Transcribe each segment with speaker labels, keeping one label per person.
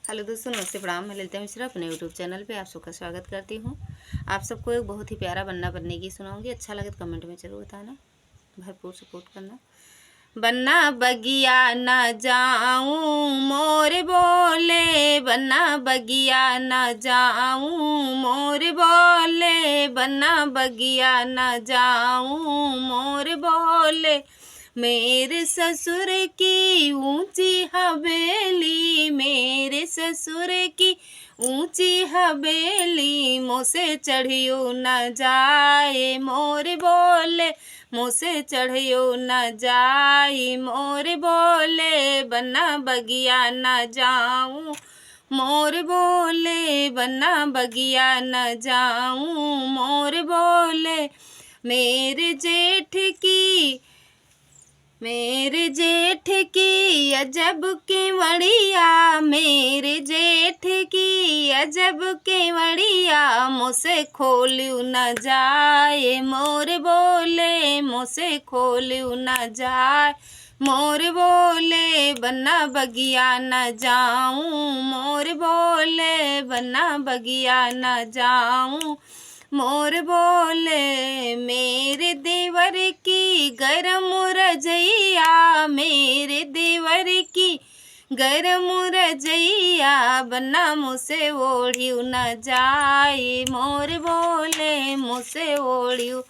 Speaker 1: Hello दोस्तों, नमस्ते, प्रणाम। मैं ललिता मिश्रा अपने यूट्यूब चैनल पे आप सबका स्वागत करती हूँ। आप सबको एक बहुत ही प्यारा बन्ना बनने की सुनाऊंगी। अच्छा लगे तो कमेंट में ज़रूर बताना, भरपूर सपोर्ट करना। बन्ना बगिया ना जाऊं मोर बोले, बन्ना बगिया ना जाऊं मोर बोले, बन्ना बगिया ना जाऊं मोर बोले। मेरे ससुर की ऊंची हवेली, मेरे ससुर की ऊंची हवेली, मोसे चढ़ियो न जाए मोर बोले, मोसे चढ़ियो न जाए मोर बोले। बन्ना बगिया न जाऊं मोर बोले, बन्ना बगिया न जाऊं मोर बोले। मेरे जेठ की अजब केवड़िया, मेरे जेठ की अजब केवड़िया, मोसे खोलू न जाए मोर बोले, मोसे खोलू न जाए मोर बोले। बन्ना बगिया न जाऊं मोर बोले, बन्ना बगिया न जाऊं मोर बोले। मेरे देवर की गरम रजैया, मेरे देवर की गरम रजैया, बन्ना मुझसे ओढ़ियो न जाए मोर बोले, मुझसे ओढ़ियो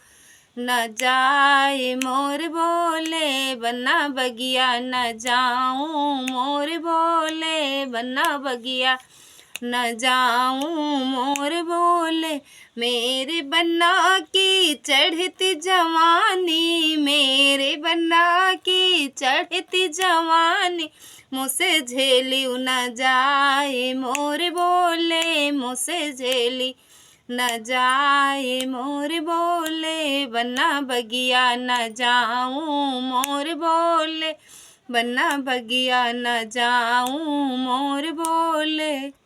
Speaker 1: न जाए मोर बोले। बन्ना बगिया न जाऊं मोर बोले, बन्ना बगिया न जाऊं मोर बोले। मेरे बन्ना की चढ़ती जवानी, मेरे बन्ना की चढ़ती जवानी, मुझसे झेलियो न जाए मोर बोले, मुझसे झेली न जाए मोर बोले। बन्ना बगिया न जाऊं मोर बोले, बन्ना बगिया न जाऊं मोर बोले।